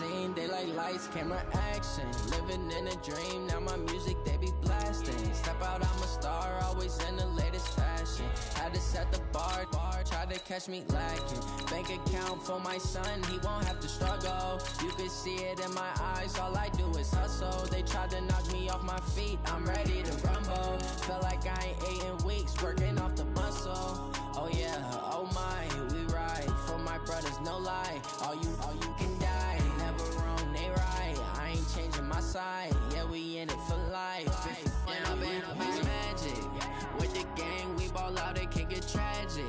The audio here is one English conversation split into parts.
scene, they like lights, camera, action. Living in a dream, now my music they be blasting. Step out, I'm a star, always in the latest fashion. Had to set the bar, try to catch me lacking. Bank account for my son, he won't have to struggle. You can see it in my eyes, all I do is hustle. They tried to knock me off my feet, I'm ready to rumble. Felt like I ain't ate in weeks, working off the muscle. Oh yeah, oh my, we ride for my brothers, no lie. All you can die, never wrong, they right. I ain't changing my side, yeah, we in it for life. When I've been magic, with the gang, we ball out, it can get tragic.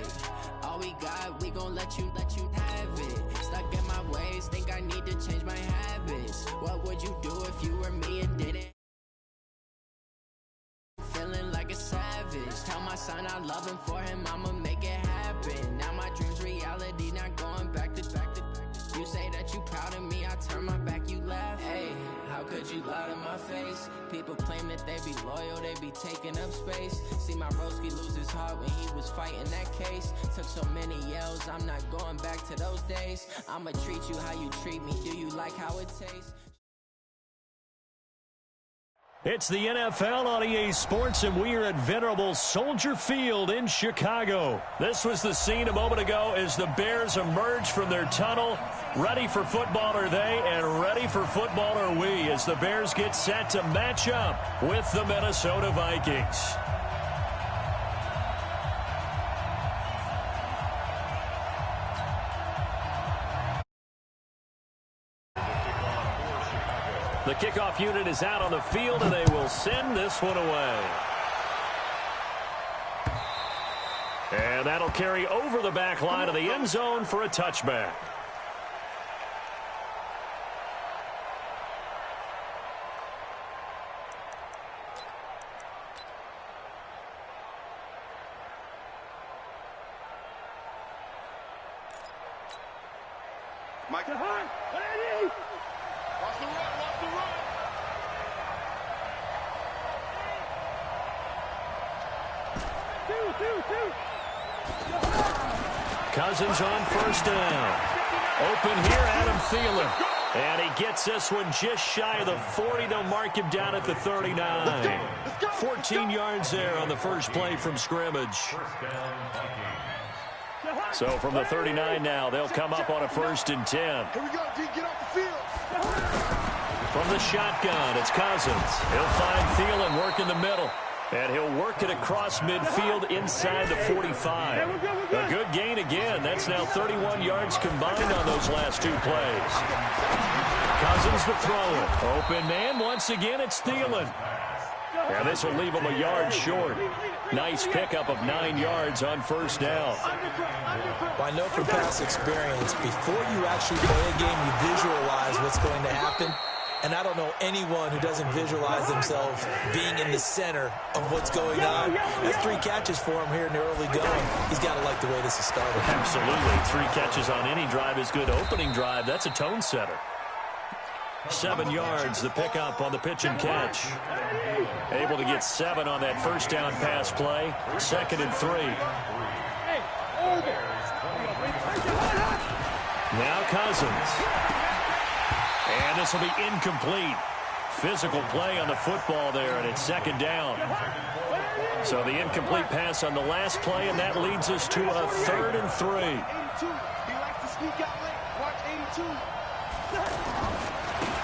All we got, we gon' let you have it. Stuck in my ways, think I need to change my habits. What would you do if you were me and didn't? Feeling like a savage. Tell my son I love him, for him I'ma make it happen. Now my dream's reality, not going back to. You say that you proud of me, I turn my back, you laugh. Hey, how could you lie to my face? People claim that they be loyal, they be taking up space. See my broski lose his heart when he was fighting that case. Took so many yells, I'm not going back to those days. I'ma treat you how you treat me, do you like how it tastes? It's the NFL on EA Sports, and we are at venerable Soldier Field in Chicago. This was the scene a moment ago as the Bears emerged from their tunnel. Ready for football are they, and ready for football are we, as the Bears get set to match up with the Minnesota Vikings. The kickoff unit is out on the field, and they will send this one away. And that'll carry over the back line of the end zone for a touchback. Mike. Watch the run, watch the run. Cousins on first down. Open here, Adam Thielen. And he gets this one just shy of the 40. They'll mark him down at the 39. 14 yards there on the first play from scrimmage. So from the 39 now, they'll come up on a 1st and 10. Here we go, D, get off the field. From the shotgun, it's Cousins. He'll find Thielen working the middle. And he'll work it across midfield inside the 45. A good gain again. That's now 31 yards combined on those last 2 plays. Cousins to throw it. Open man. Once again, it's Thielen. And this will leave him a yard short. Nice pickup of 9 yards on first down. Well, I know from past experience, before you actually play a game, you visualize what's going to happen. And I don't know anyone who doesn't visualize themselves being in the center of what's going on. That's 3 catches for him here in the early going. He's got to like the way this is started. Absolutely. 3 catches on any drive is good. Opening drive, that's a tone setter. 7 yards, the pickup on the pitch and catch. Able to get 7 on that first down pass play. 2nd and 3. Now Cousins. And this will be incomplete. Physical play on the football there, and it's 2nd down. So the incomplete pass on the last play, and that leads us to a 3rd and 3. 82. He likes to sneak out late. Watch 82.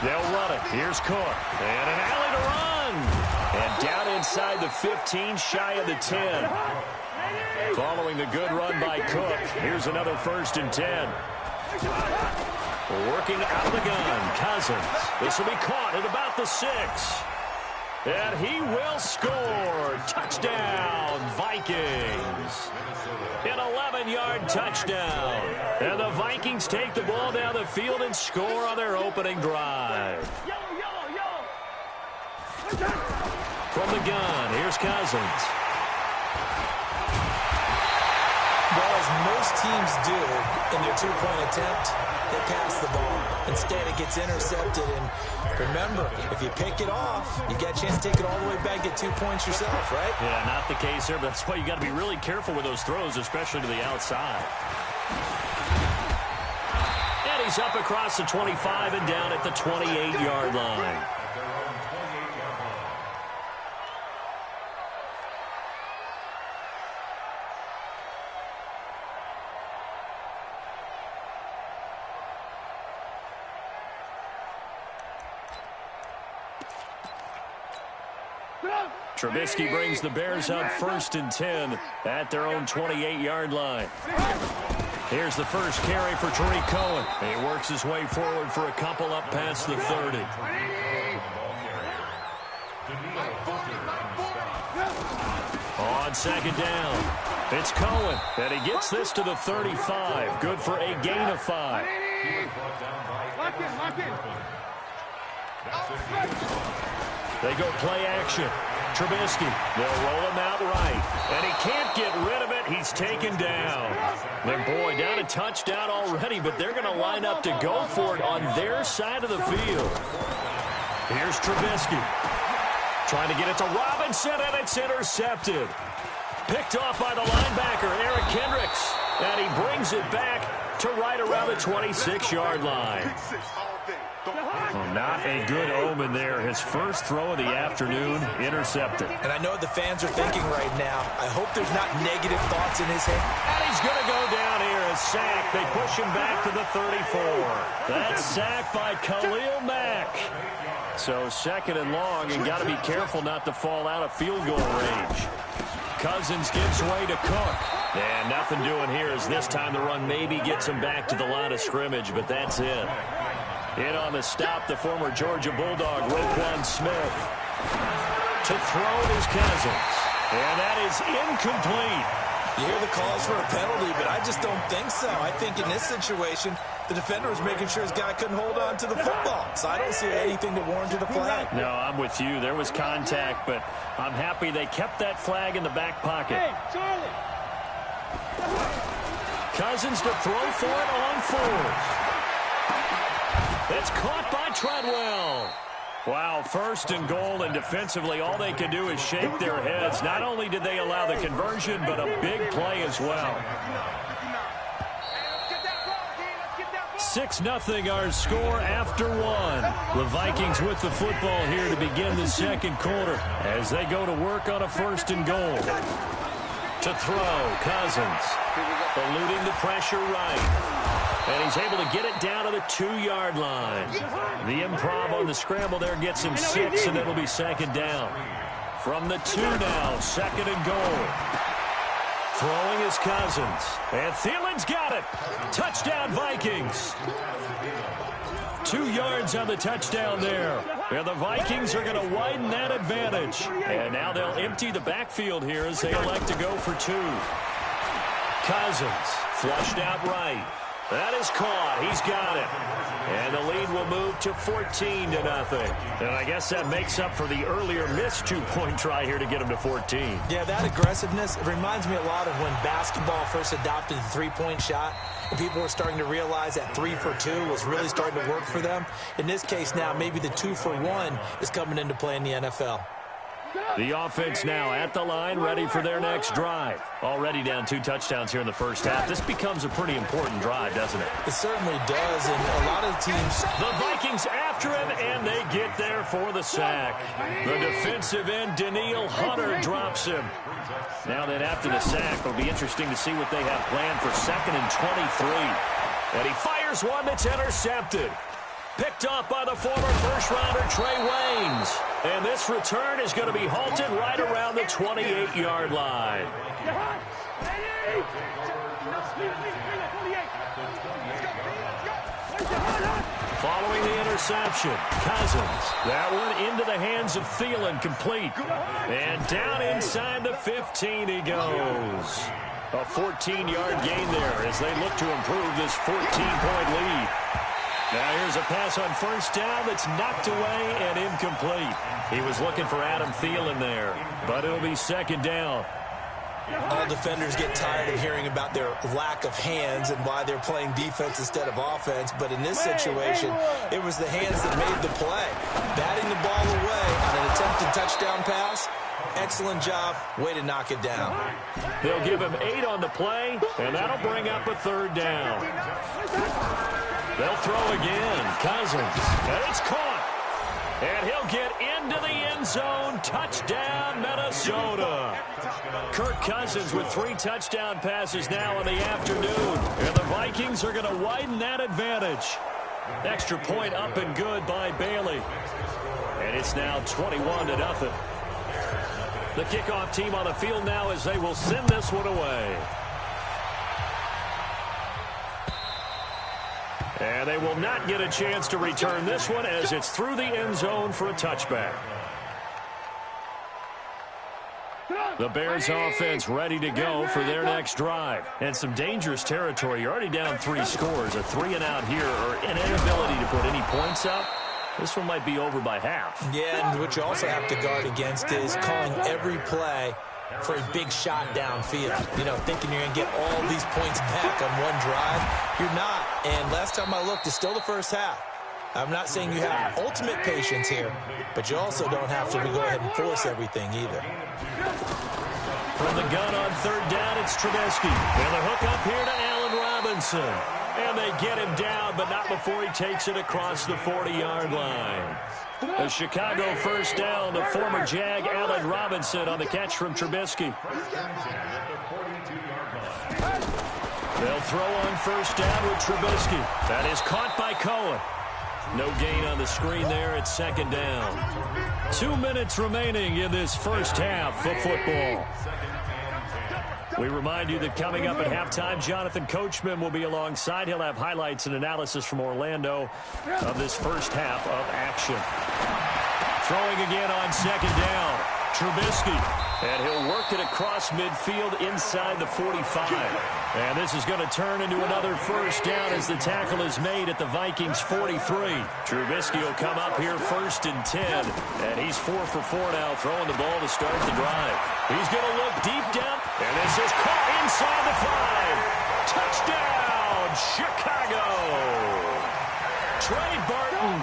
They'll run it. Here's Cook. And an alley to run. And down inside the 15, shy of the 10. Following the good run by Cook, here's another 1st and 10. Working out of the gun, Cousins. This will be caught at about the 6. And he will score. Touchdown, Vikings. An 11-yard touchdown. And the Vikings take the ball down the field and score on their opening drive. From the gun, here's Cousins. Well, as most teams do in their 2-point attempt, they pass the ball. Instead, it gets intercepted. And remember, if you pick it off, you get a chance to take it all the way back, get 2 points yourself, right? Yeah, not the case here, but that's why you got to be really careful with those throws, especially to the outside. And he he's up across the 25 and down at the 28-yard line. Trubisky brings the Bears up 1st and 10 at their own 28-yard line. Here's the first carry for Tariq Cohen. He works his way forward for a couple up past the 30. On 2nd down, it's Cohen, and he gets this to the 35. Good for a gain of 5. They go play action. Trubisky, they'll roll him out right, and he can't get rid of it. He's taken down. And boy, down a touchdown already, but they're going to line up to go for it on their side of the field. Here's Trubisky, trying to get it to Robinson, and it's intercepted. Picked off by the linebacker, Eric Kendricks, and he brings it back to right around the 26-yard line. Well, not a good omen there. His first throw of the afternoon, intercepted. And I know what the fans are thinking right now. I hope there's not negative thoughts in his head. And he's going to go down here. A sack. They push him back to the 34. That's sacked by Khalil Mack. So 2nd and long, and got to be careful not to fall out of field goal range. Cousins gives way to Cook. And nothing doing here as this time the run maybe gets him back to the line of scrimmage, but that's it. In on the stop, the former Georgia Bulldog, Roquan Smith. To throw his Cousins. And that is incomplete. You hear the calls for a penalty, but I just don't think so. I think in this situation, the defender was making sure his guy couldn't hold on to the football. So I don't see anything that warranted a flag. No, I'm with you. There was contact, but I'm happy they kept that flag in the back pocket. Hey, Charlie. Cousins to throw for it on 4th. It's caught by Treadwell. Wow, 1st and goal, and defensively all they can do is shake their heads. Not only did they allow the conversion, but a big play as well. 6-0 our score after 1. The Vikings with the football here to begin the 2nd quarter as they go to work on a 1st and goal. To throw, Cousins, eluding the pressure right. And he's able to get it down to the 2-yard line. The improv on the scramble there gets him 6, and it'll be 2nd down. From the 2 now, 2nd and goal. Throwing his Cousins. And Thielen's got it. Touchdown, Vikings. 2 yards on the touchdown there. And the Vikings are going to widen that advantage. And now they'll empty the backfield here as they elect to go for 2. Cousins flushed out right. That is caught. He's got it. And the lead will move to 14-0. And I guess that makes up for the earlier missed 2-point try here to get him to 14. Yeah, that aggressiveness, it reminds me a lot of when basketball first adopted the 3-point shot. And people were starting to realize that 3 for 2 was really starting to work for them. In this case now, maybe the 2 for 1 is coming into play in the NFL. The offense now at the line, ready for their next drive. Already down 2 touchdowns here in the first half. This becomes a pretty important drive, doesn't it? It certainly does, and a lot of teams... The Vikings after him, and they get there for the sack. The defensive end, Danielle Hunter, drops him. Now then, after the sack, it'll be interesting to see what they have planned for 2nd and 23. And he fires one that's intercepted. Picked off by the former first-rounder Trey Waynes. And this return is going to be halted right around the 28-yard line. Following the interception, Cousins. That one into the hands of Thielen, complete. And down inside the 15 he goes. A 14-yard gain there as they look to improve this 14-point lead. Now here's a pass on first down that's knocked away and incomplete. He was looking for Adam Thielen there, but it'll be 2nd down. All defenders get tired of hearing about their lack of hands and why they're playing defense instead of offense, but in this situation, it was the hands that made the play. Batting the ball away on an attempted touchdown pass, excellent job, way to knock it down. They'll give him 8 on the play, and that'll bring up a 3rd down. They'll throw again. Cousins. And it's caught. And he'll get into the end zone. Touchdown, Minnesota. Kirk Cousins with 3 touchdown passes now in the afternoon. And the Vikings are going to widen that advantage. Extra point up and good by Bailey. And it's now 21-0. The kickoff team on the field now as they will send this one away. And they will not get a chance to return this one as it's through the end zone for a touchback. The Bears offense ready to go for their next drive. And some dangerous territory. You're already down 3 scores. A 3-and-out here or an inability to put any points up. This one might be over by half. Yeah, and what you also have to guard against is calling every play for a big shot downfield. You know, thinking you're going to get all these points back on one drive. You're not. And last time I looked, it's still the first half. I'm not saying you have ultimate patience here, but you also don't have to go ahead and force everything either. From the gun on 3rd down, it's Trubisky. And the hook up here to Allen Robinson. And they get him down, but not before he takes it across the 40-yard line. A Chicago first down to former Jag Allen Robinson on the catch from Trubisky. They'll throw on 1st down with Trubisky. That is caught by Cohen. No gain on the screen there at 2nd down. 2 minutes remaining in this first half of football. We remind you that coming up at halftime, Jonathan Coachman will be alongside. He'll have highlights and analysis from Orlando of this first half of action. Throwing again on 2nd down. Trubisky. And he'll work it across midfield inside the 45. And this is going to turn into another first down as the tackle is made at the Vikings 43. Trubisky will come up here 1st and 10. And he's 4 for 4 now, throwing the ball to start the drive. He's going to look deep down. And this is caught inside the 5. Touchdown, Chicago. Trey Burton,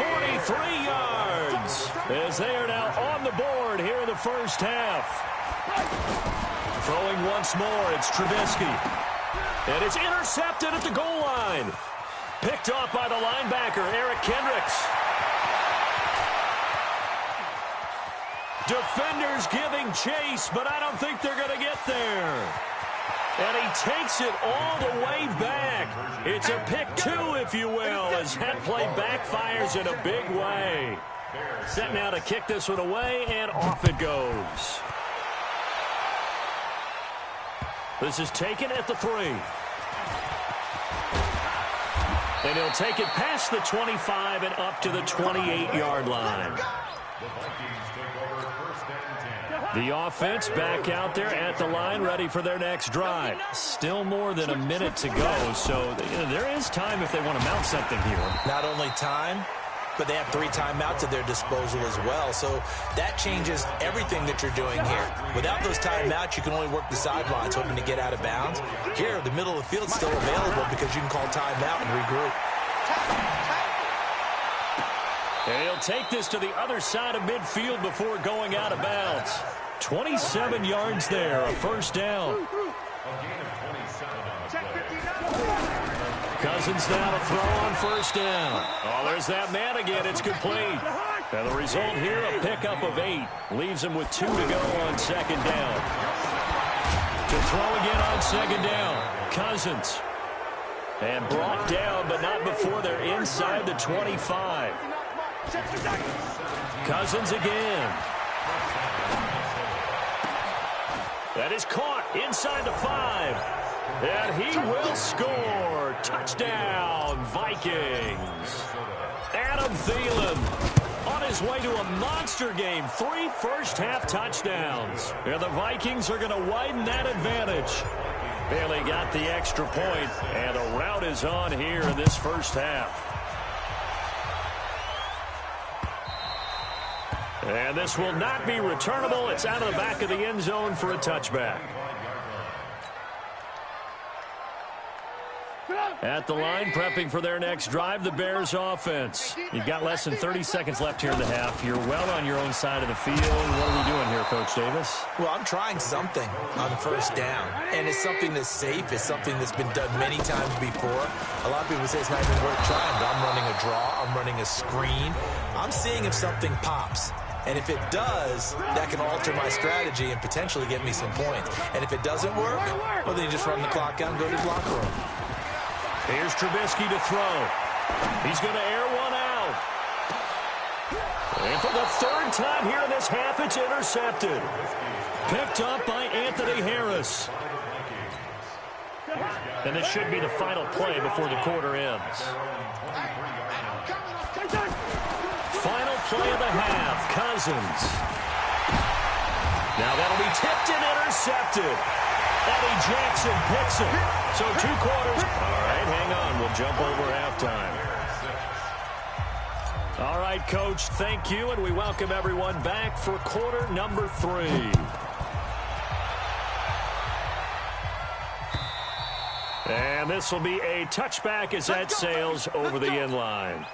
43 yards, as they are now on the board here in the first half. Throwing once more, it's Trubisky. And it's intercepted at the goal line. Picked off by the linebacker, Eric Kendricks. Defenders giving chase, but I don't think they're going to get there. And he takes it all the way back. It's a pick 2, if you will, as that play backfires in a big way. Set now to kick this one away, and off it goes. This is taken at the 3. And he'll take it past the 25 and up to the 28-yard line. The offense back out there at the line, ready for their next drive. Still more than a minute to go, so there is time if they want to mount something here. Not only time, but they have 3 timeouts at their disposal as well, so that changes everything that you're doing here. Without those timeouts, you can only work the sidelines, hoping to get out of bounds. Here, the middle of the field is still available because you can call timeout and regroup. And he'll take this to the other side of midfield before going out of bounds. 27 yards there, a first down. Cousins now to throw on 1st down. Oh, there's that man again. It's complete. And the result here, a pickup of 8. Leaves him with 2 to go on 2nd down. To throw again on 2nd down. Cousins. And brought down, but not before they're inside the 25. Cousins again. That is caught inside the 5. And he will score. Touchdown, Vikings. Adam Thielen on his way to a monster game. 3 first-half touchdowns. And the Vikings are going to widen that advantage. Bailey got the extra point, and the rout is on here in this first half. And this will not be returnable. It's out of the back of the end zone for a touchback. At the line, prepping for their next drive, the Bears offense. You've got less than 30 seconds left here in the half. You're well on your own side of the field. What are we doing here, Coach Davis? Well, I'm trying something on first down, and it's something that's safe. It's something that's been done many times before. A lot of people say it's not even worth trying, but I'm running a draw. I'm running a screen. I'm seeing if something pops. And if it does, that can alter my strategy and potentially get me some points. And if it doesn't work, well, then you just run the clock out and go to the locker room. Here's Trubisky to throw. He's going to air one out. And for the third time here in this half, it's intercepted. Picked up by Anthony Harris. And this should be the final play before the quarter ends. Final play of the half, Cousins. Now that'll be tipped and intercepted. Eddie Jackson picks it. So 2 quarters. All right, hang on. We'll jump over halftime. All right, Coach, thank you, and we welcome everyone back for quarter number 3. And this will be a touchback as that sails over the end line.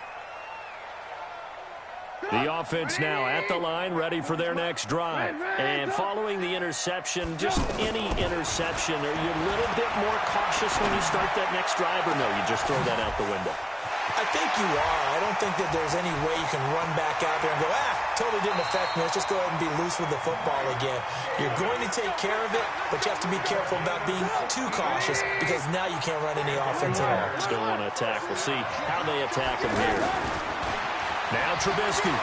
The offense now at the line, ready for their next drive. And following the interception, just any interception, are you a little bit more cautious when you start that next drive, or no, you just throw that out the window? I think you are. I don't think that there's any way you can run back out there and go, totally didn't affect me. Let's just go ahead and be loose with the football again. You're going to take care of it, but you have to be careful about being too cautious because now you can't run any offense at all. Still want to attack. We'll see how they attack him here. Now Trubisky.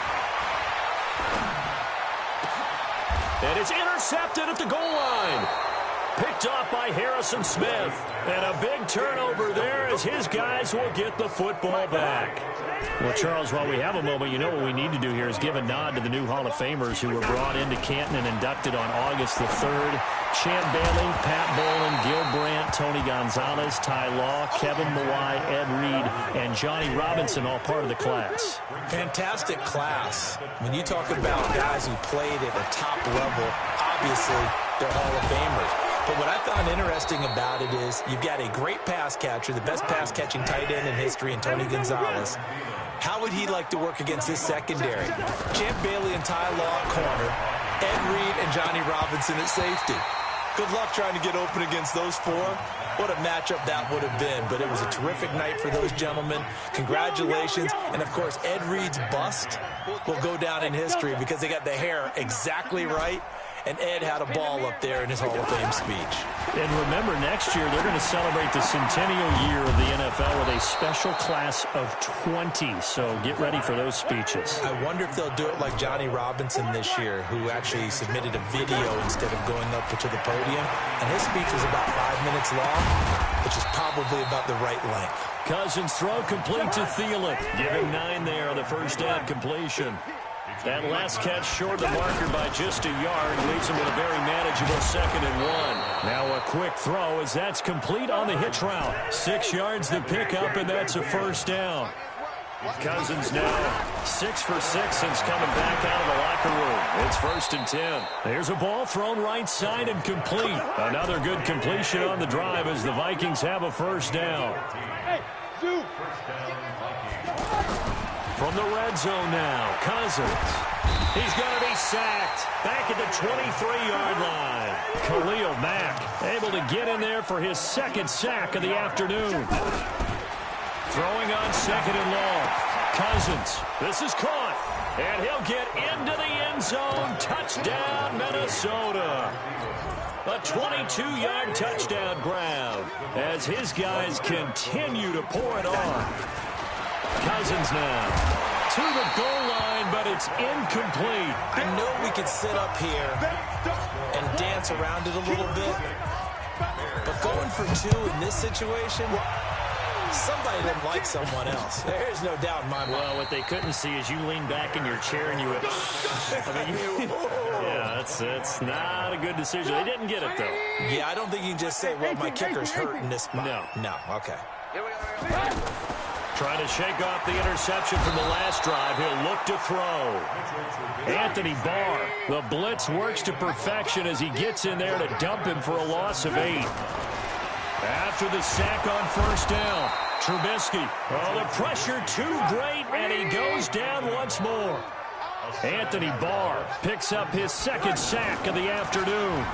And it's intercepted at the goal line. Picked off by Harrison Smith. And a big turnover there as his guys will get the football back. Well, Charles, while we have a moment, you know what we need to do here is give a nod to the new Hall of Famers who were brought into Canton and inducted on August the 3rd. Champ Bailey, Pat Bowlen, Gil Brandt, Tony Gonzalez, Ty Law, Kevin Mawai, Ed Reed, and Johnny Robinson, all part of the class. Fantastic class. When you talk about guys who played at the top level, obviously they're Hall of Famers. But what I found interesting about it is you've got a great pass catcher, the best pass-catching tight end in history, in Tony Gonzalez. How would he like to work against his secondary? Champ Bailey and Ty Law at corner, Ed Reed and Johnny Robinson at safety. Good luck trying to get open against those 4. What a matchup that would have been. But it was a terrific night for those gentlemen. Congratulations. And, of course, Ed Reed's bust will go down in history because they got the hair exactly right. And Ed had a ball up there in his Hall of Fame speech. And remember, next year they're going to celebrate the centennial year of the NFL with a special class of 20. So get ready for those speeches. I wonder if they'll do it like Johnny Robinson this year, who actually submitted a video instead of going up to the podium. And his speech was about 5 minutes long, which is probably about the right length. Cousins throw complete to Thielen. Give him 9 there on the first down completion. That last catch short of the marker by just a yard leaves him with a very manageable 2nd and 1. Now a quick throw as that's complete on the hitch route. 6 yards the pickup, and that's a first down. Cousins now 6 for 6 since coming back out of the locker room. It's 1st and 10. There's a ball thrown right side and complete. Another good completion on the drive as the Vikings have a first down. From the red zone now, Cousins. He's going to be sacked. Back at the 23-yard line. Khalil Mack able to get in there for his 2nd sack of the afternoon. Throwing on 2nd and long. Cousins. This is caught. And he'll get into the end zone. Touchdown, Minnesota. A 22-yard touchdown grab as his guys continue to pour it on. Cousins now to the goal line, but it's incomplete. I know we could sit up here and dance around it a little bit, but going for 2 in this situation, somebody didn't like someone else. There's no doubt in my mind. Well, what they couldn't see is you lean back in your chair and you went, yeah, that's not a good decision. They didn't get it, though. Yeah, I don't think you can just say, well, my kicker's hurt in this spot. No, okay. Trying to shake off the interception from the last drive. He'll look to throw. Anthony Barr. The blitz works to perfection as he gets in there to dump him for a loss of 8. After the sack on first down, Trubisky. Oh, the pressure too great, and he goes down once more. Anthony Barr picks up his second sack of the afternoon.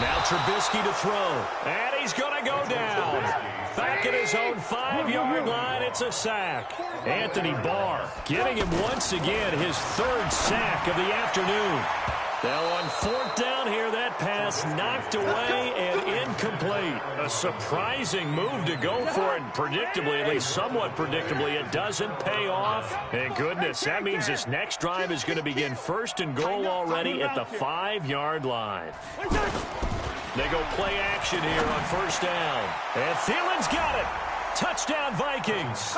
Now Trubisky to throw, and he's going to go down. Back at his own 5-yard line, it's a sack. Anthony Barr getting him once again his third sack of the afternoon. Now on fourth down here, that pass knocked away and incomplete. A surprising move to go for it, predictably, at least somewhat predictably, it doesn't pay off. And goodness, that means this next drive is going to begin first and goal already at the 5-yard line. They go play action here on first down. And Thielen's got it. Touchdown, Vikings.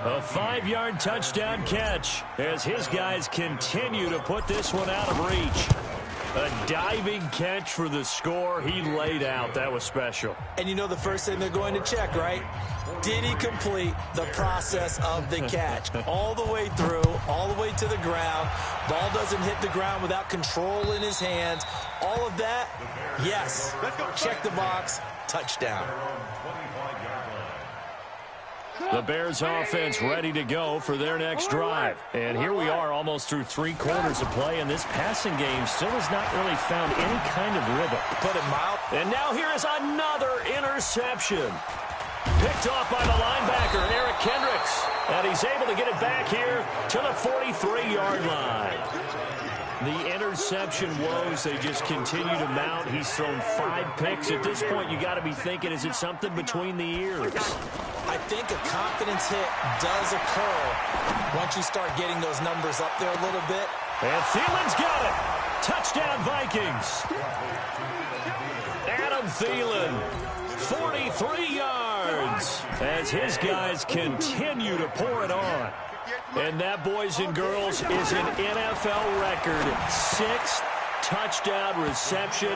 A 5-yard touchdown catch as his guys continue to put this one out of reach. A diving catch for the score. He laid out. That was special. And you know the first thing they're going to check, right? Did he complete the process of the catch? All the way through, all the way to the ground. Ball doesn't hit the ground without control in his hands. All of that, yes. Check the box. Touchdown. The Bears offense ready to go for their next drive. And here we are almost through 3 quarters of play, and this passing game still has not really found any kind of rhythm. Put it mild. And now here is another interception. Picked off by the linebacker, Eric Kendricks. And he's able to get it back here to the 43-yard line. The interception woes, they just continue to mount. He's thrown 5 picks. At this point, you got to be thinking, is it something between the ears? I think a confidence hit does occur once you start getting those numbers up there a little bit. And Thielen's got it. Touchdown, Vikings. Adam Thielen, 43 yards, as his guys continue to pour it on. And that, boys and girls, is an NFL record. 6th touchdown reception.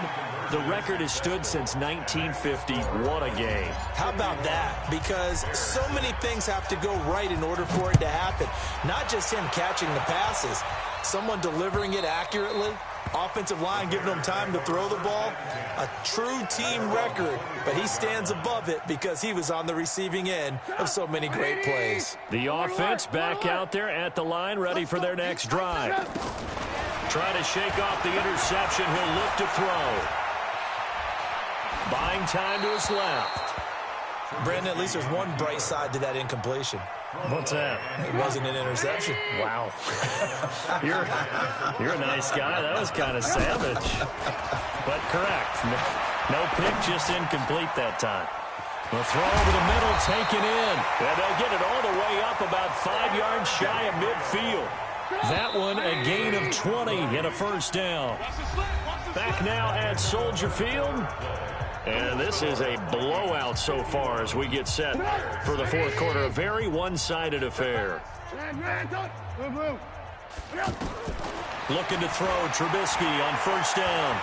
The record has stood since 1950. What a game. How about that? Because so many things have to go right in order for it to happen. Not just him catching the passes. Someone delivering it accurately. Offensive line giving them time to throw the ball. A true team record, but he stands above it because he was on the receiving end of so many great plays. The offense back out there at the line, ready for their next drive. Trying to shake off the interception. He'll look to throw. Buying time to his left. Brandon, at least there's one bright side to that incompletion. What's that? It wasn't an interception. Wow. You're a nice guy. That was kind of savage. But correct. No pick, just incomplete that time. The throw over the middle, taken in. And they'll get it all the way up about 5 yards shy of midfield. That one a gain of 20 and a first down. Back now at Soldier Field. And this is a blowout so far as we get set for the fourth quarter. A very one-sided affair. Looking to throw Trubisky on first down.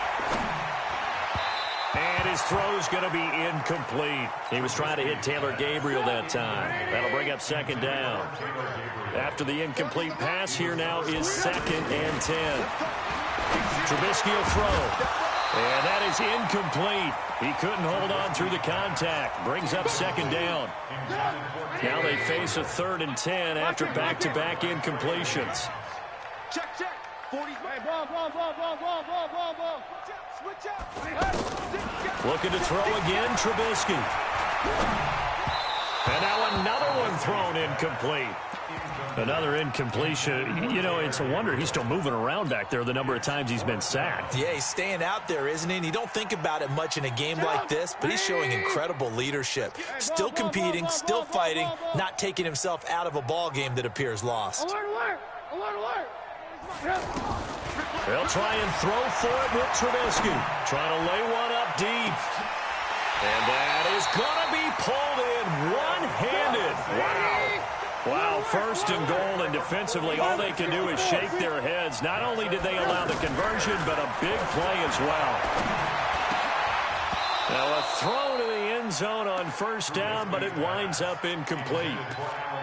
And his throw's going to be incomplete. He was trying to hit Taylor Gabriel that time. That'll bring up second down. After the incomplete pass, here now is 2nd and 10. Trubisky will throw. And that is incomplete. He couldn't hold on through the contact. Brings up second down. Now they face a 3rd and 10 after back-to-back incompletions. Check. 40. Looking to throw again, Trubisky. And now another one thrown incomplete. Another incompletion. You know, it's a wonder he's still moving around back there the number of times he's been sacked. Yeah, he's staying out there, isn't he? And you don't think about it much in a game like this, but he's showing incredible leadership. Still competing, still fighting, not taking himself out of a ball game that appears lost. Alert. They'll try and throw for it with Trubisky. Trying to lay one up deep. And that is going to be pulled in one-handed. Wow, 1st and goal, and defensively all they can do is shake their heads. Not only did they allow the conversion, but a big play as well. Now a throw to the end end zone on first down, but it winds up incomplete.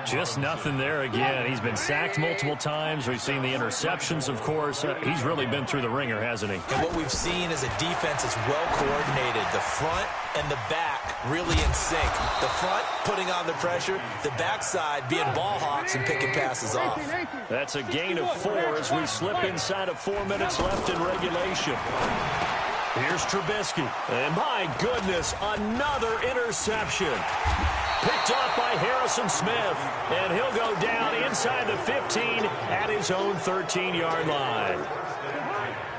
Just nothing there again. He's been sacked multiple times. We've seen the interceptions, of course. He's really been through the ringer, hasn't he? And what we've seen is a defense that's well coordinated. The front and the back really in sync. The front putting on the pressure, the backside being ball hawks and picking passes off. That's a gain of 4 as we slip inside of 4 minutes left in regulation. Here's Trubisky. And my goodness, another interception. Picked off by Harrison Smith. And he'll go down inside the 15 at his own 13-yard line.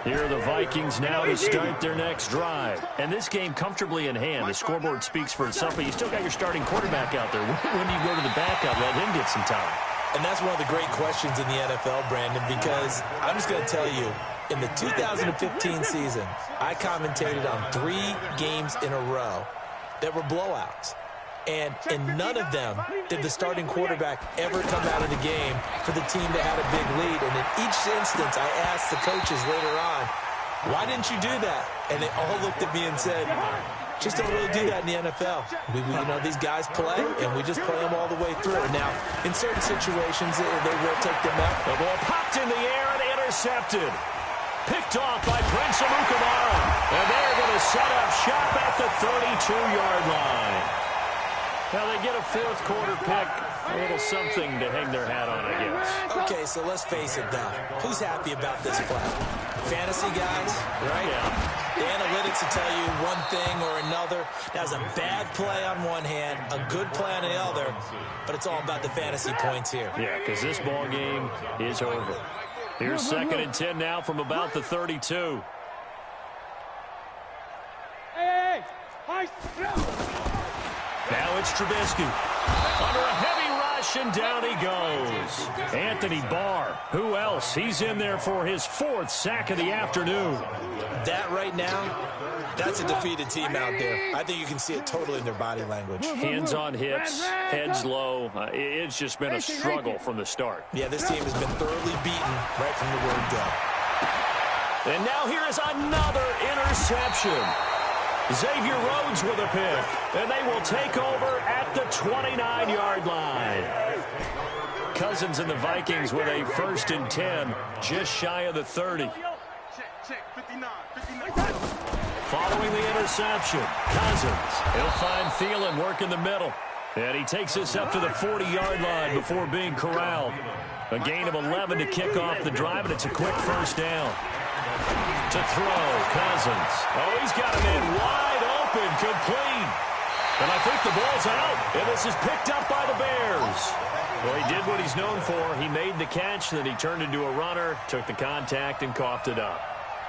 Here are the Vikings now to start their next drive. And this game comfortably in hand. The scoreboard speaks for itself, but you still got your starting quarterback out there. When do you go to the backup, let him get some time? And that's one of the great questions in the NFL, Brandon, because I'm just going to tell you, in the 2015 season, I commentated on 3 games in a row that were blowouts. And in none of them did the starting quarterback ever come out of the game for the team that had a big lead. And in each instance, I asked the coaches later on, why didn't you do that? And they all looked at me and said, just don't really do that in the NFL. You know, these guys play, and we just play them all the way through. Now, in certain situations, they will take them out. The ball popped in the air and intercepted. Picked off by Prince Amukamara. And they're going to set up shop at the 32-yard line. Now they get a fourth quarter pick. A little something to hang their hat on, I guess. Okay, so let's face it, though. Who's happy about this play? Fantasy guys, right? Yeah. The analytics will tell you one thing or another. That's a bad play on one hand, a good play on the other, but it's all about the fantasy points here. Yeah, because this ball game is over. Here's 2nd and 10 now from about the 32. Now it's Trubisky. Under a heavy rush, and down he goes. Anthony Barr. Who else? He's in there for his 4th sack of the afternoon. That right now, that's a defeated team out there. I think you can see it totally in their body language. Hands on hips, heads low. It's just been a struggle from the start. Yeah, this team has been thoroughly beaten right from the word go. And now here is another interception. Xavier Rhodes with a pick, and they will take over at the 29-yard line. Cousins and the Vikings with a 1st and 10, just shy of the 30. Following the interception, Cousins. He'll find Thielen work in the middle. And he takes this up to the 40-yard line before being corralled. A gain of 11 to kick off the drive, and it's a quick 1st down. To throw, Cousins. Oh, he's got him in wide open, complete. And I think the ball's out, and this is picked up by the Bears. Well, he did what he's known for. He made the catch, then he turned into a runner, took the contact, and coughed it up.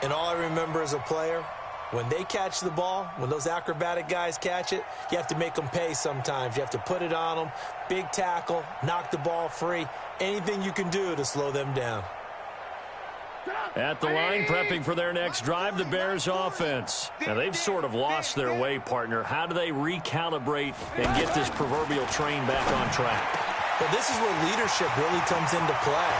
And all I remember as a player, when they catch the ball, when those acrobatic guys catch it, you have to make them pay sometimes. You have to put it on them, big tackle, knock the ball free, anything you can do to slow them down. At the line, prepping for their next drive, the Bears offense. Now, they've sort of lost their way, partner. How do they recalibrate and get this proverbial train back on track? Well, this is where leadership really comes into play.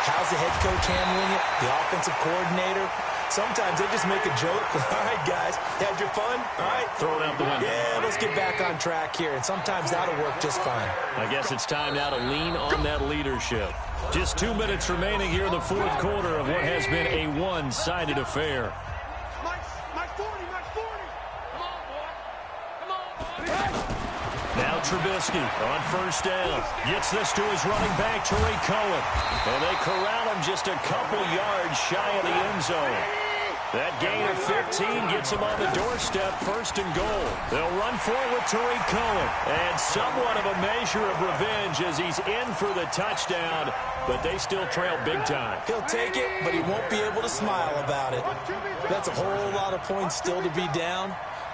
How's the head coach handling it? The offensive coordinator? Sometimes they just make a joke. All right, guys, had your fun? All right. Throw it out the window. Yeah, let's get back on track here. And sometimes that'll work just fine. I guess it's time now to lean on that leadership. Just 2 minutes remaining here in the 4th quarter of what has been a one-sided affair. Now Trubisky on 1st down. Gets this to his running back, Tariq Cohen. And they corral him just a couple yards shy of the end zone. That gain of 15 gets him on the doorstep, 1st and goal. They'll run forward with Tariq Cohen. And somewhat of a measure of revenge as he's in for the touchdown. But they still trail big time. He'll take it, but he won't be able to smile about it. That's a whole lot of points still to be down.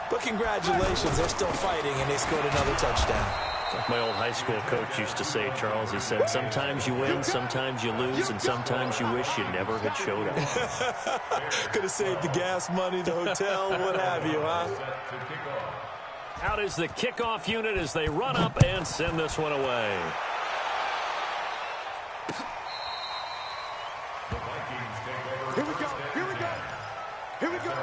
But congratulations, they're still fighting, and they scored another touchdown. Like my old high school coach used to say, Charles, he said, sometimes you win, sometimes you lose, and sometimes you wish you never had showed up. Could have saved the gas money, the hotel, what have you, huh? Out is the kickoff unit as they run up and send this one away. Here we go, here we go, here we go.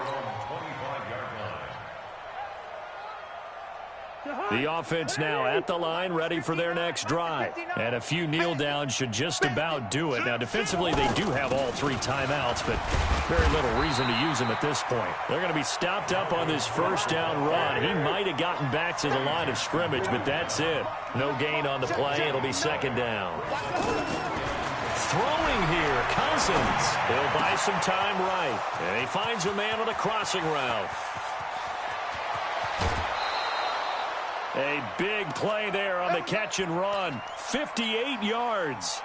The offense now at the line, ready for their next drive. And a few kneel downs should just about do it. Now, defensively, they do have all 3 timeouts, but very little reason to use them at this point. They're going to be stopped up on this first down run. He might have gotten back to the line of scrimmage, but that's it. No gain on the play. It'll be second down. Throwing here, Cousins. He'll buy some time right. And he finds a man on the crossing route. A big play there on the catch and run. 58 yards.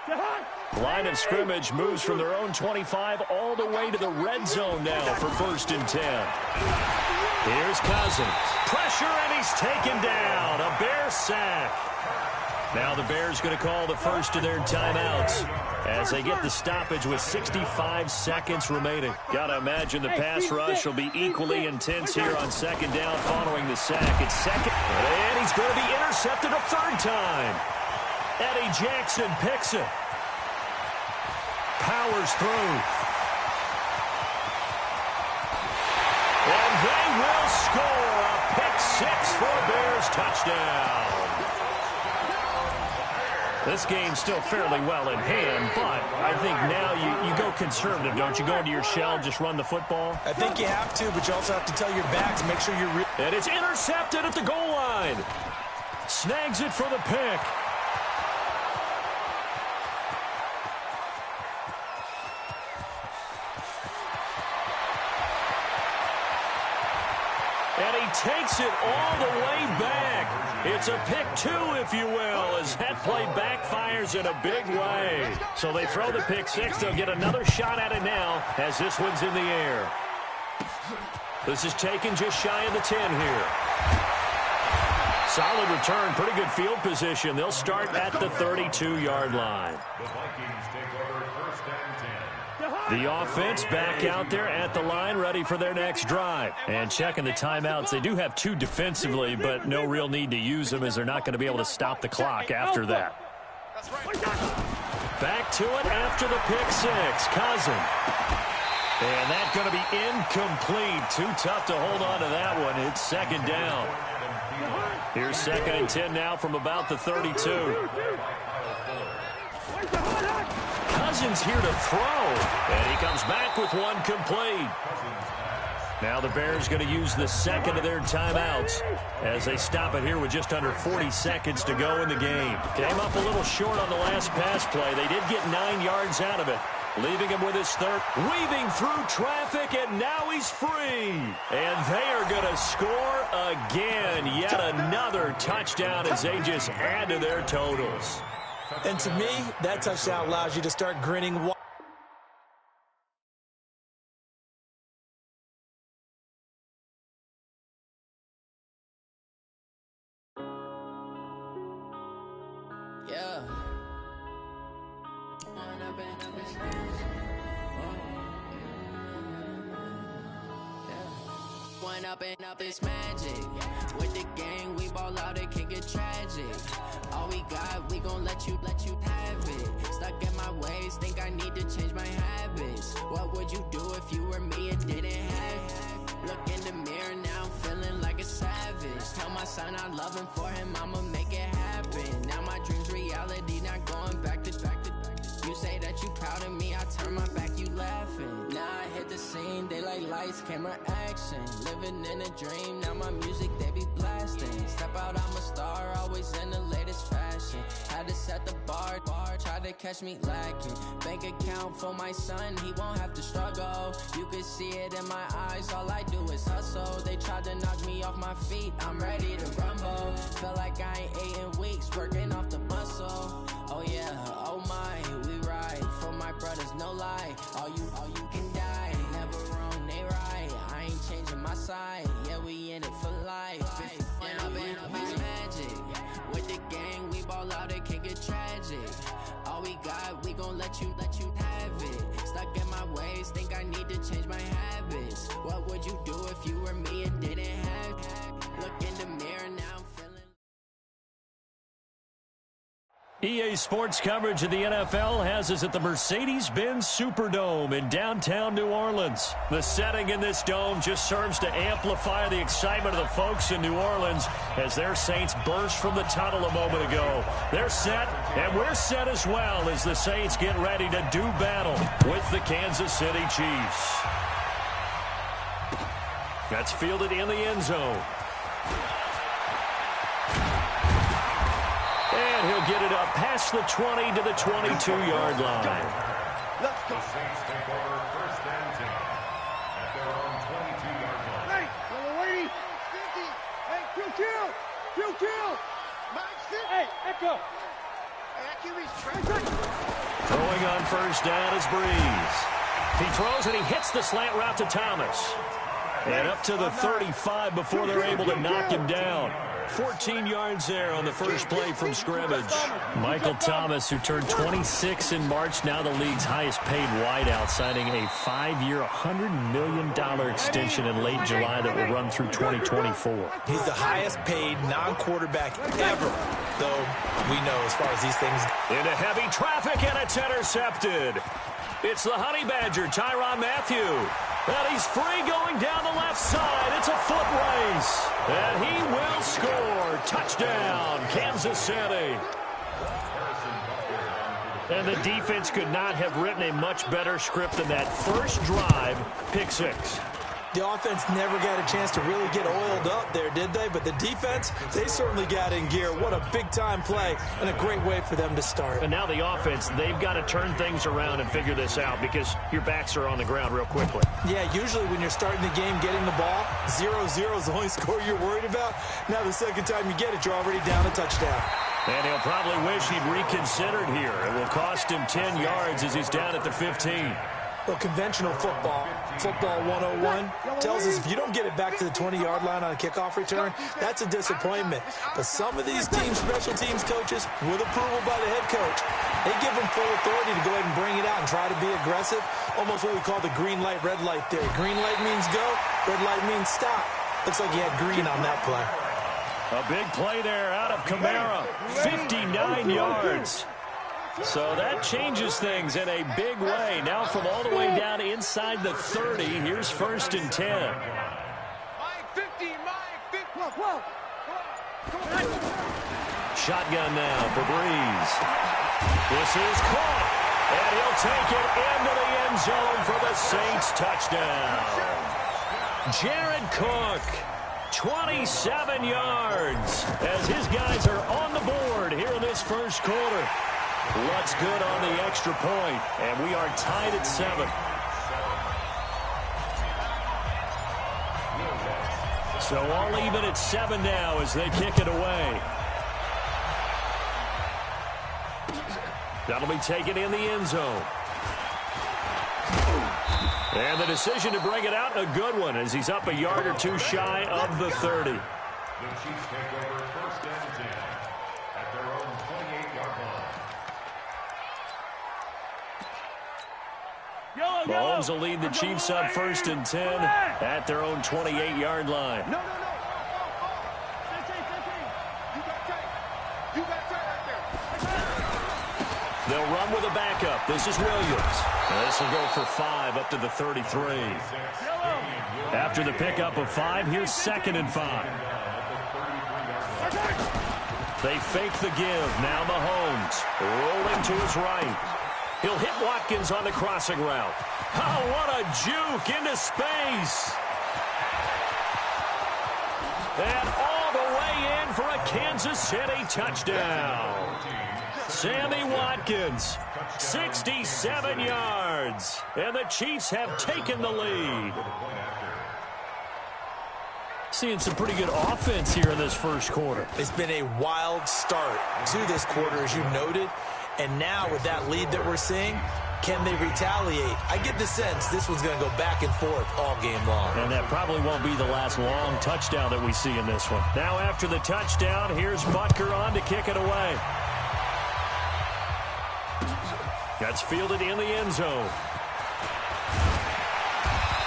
Line of scrimmage moves from their own 25 all the way to the red zone now for 1st and 10. Here's Cousins. Pressure, and he's taken down. A Bear sack. Now the Bears going to call the first of their timeouts as they get the stoppage with 65 seconds remaining. Got to imagine the pass rush will be equally intense here on second down following the sack. It's second, and he's going to be intercepted a 3rd time. Eddie Jackson picks it. Powers through. And they will score a pick 6 for a Bears touchdown. This game's still fairly well in hand, but I think now you go conservative, don't you? Go into your shell, just run the football? I think you have to, but you also have to tell your backs, make sure you're... And it's intercepted at the goal line. Snags it for the pick. And he takes it all the way back. It's a pick 2, if you will, as that play backfires in a big way. So they throw the pick 6. They'll get another shot at it now as this one's in the air. This is taken just shy of the 10 here. Solid return, pretty good field position. They'll start at the 32-yard line. The Vikings take over 1st and 10. The offense back out there at the line, ready for their next drive. And checking the timeouts. They do have 2 defensively, but no real need to use them as they're not going to be able to stop the clock after that. Back to it after the pick 6. Cousins. And that's going to be incomplete. Too tough to hold on to that one. It's second down. Here's 2nd and 10 now from about the 32. Cousins here to throw, and he comes back with one complete. Now the Bears going to use the 2nd of their timeouts as they stop it here with just under 40 seconds to go in the game. Came up a little short on the last pass play. They did get 9 yards out of it, leaving him with his 3rd. Weaving through traffic, and now he's free. And they are going to score again. Yet another touchdown as they just add to their totals. And to me, that touchdown allows you to start grinning. Yeah. One up and up is magic. With the gang, we ball out, it can get tragic. All we got, we gon' let you have it. Stuck in my ways, think I need to change my habits. What would you do if you were me and didn't have it? Look in the mirror, now I'm feeling like a savage. Tell my son I love him, for him I'ma make it happen. Now my dream's reality, not going back to. You say that you proud of me, I turn my back, you laughing. Now I hit the scene, they like lights, camera, action. Living in a dream, now my music, they be blasting. Step out, I'm a star, always in the latest fashion. Had to set the bar, try to catch me lacking. Bank account for my son, he won't have to struggle. You can see it in my eyes, all I do is hustle. They tried to knock me off my feet, I'm ready to rumble. Feel like I ain't ate in weeks, working off the muscle. Oh yeah, oh my, we ride for my brothers, no lie. All you can die, never wrong, they right. I ain't changing my side, yeah, we in it for life. If up is magic. With the gang, we ball out, it can get tragic. All we got, we gon' let you have it. Stuck in my ways, think I need to change my habits. What would you do if you were me and didn't have it? Look in the mirror, now I'm feeling. EA Sports coverage of the NFL has us at the Mercedes-Benz Superdome in downtown New Orleans. The setting in this dome just serves to amplify the excitement of the folks in New Orleans as their Saints burst from the tunnel a moment ago. They're set, and we're set as well as the Saints get ready to do battle with the Kansas City Chiefs. That's fielded in the end zone. And he'll get it up past the 20 to the 22-yard line. Let's go. The Saints take over first and 10 at their own 22-yard line. Hey, little lady. 50. Hey, kill. Max 50. Hey, Echo. Throwing on first down is Breeze. He throws and he hits the slant route to Thomas. And up to the 35 before they're able to knock him down. 14 yards there on the first play from scrimmage. Michael Thomas, who turned 26 in March, now the league's highest paid wideout, signing a 5-year, $100 million extension in late July that will run through 2024. He's the highest paid non-quarterback ever, though we know as far as these things. Into heavy traffic, and it's intercepted. It's the Honey Badger, Tyrann Mathieu. And he's free going down the left side. It's a foot race. And he will score. Touchdown, Kansas City. And the defense could not have written a much better script than that first drive, pick six. The offense never got a chance to really get oiled up there, did they? But the defense, they certainly got in gear. What a big-time play and a great way for them to start. And now the offense, they've got to turn things around and figure this out because your backs are on the ground real quickly. Yeah, usually when you're starting the game, getting the ball, 0-0 is the only score you're worried about. Now the second time you get it, you're already down a touchdown. And he'll probably wish he'd reconsidered here. It will cost him 10 yards as he's down at the 15. Well, conventional football 101, tells us if you don't get it back to the 20-yard line on a kickoff return, that's a disappointment. But some of these teams, special teams coaches, with approval by the head coach, they give them full authority to go ahead and bring it out and try to be aggressive, almost what we call the green light, red light theory. Green light means go, red light means stop. Looks like he had green on that play. A big play there out of Kamara, 59 yards. So that changes things in a big way. Now from all the way down inside the 30, here's first and 10. Shotgun now for Breeze. This is caught, and he'll take it into the end zone for the Saints touchdown. Jared Cook, 27 yards, as his guys are on the board here in this first quarter. What's good on the extra point, and we are tied at 7. So all even at 7 now as they kick it away. That'll be taken in the end zone. And the decision to bring it out, a good one, as he's up a yard or two shy of the 30. The Chiefs take over first and 10 at their own 28-yard line. Mahomes will lead the Chiefs up first and 10 at their own 28-yard line. No. You got tight right there. They'll run with a backup. This is Williams. This will go for 5 up to the 33. After the pickup of 5, here's second and 5. They fake the give. Now Mahomes rolling to his right. He'll hit Watkins on the crossing route. Oh, what a juke into space. And all the way in for a Kansas City touchdown. Sammy Watkins, 67 yards. And the Chiefs have taken the lead. Seeing some pretty good offense here in this first quarter. It's been a wild start to this quarter, as you noted. And now with that lead that we're seeing, can they retaliate? I get the sense this one's going to go back and forth all game long. And that probably won't be the last long touchdown that we see in this one. Now after the touchdown, here's Butker on to kick it away. That's fielded in the end zone.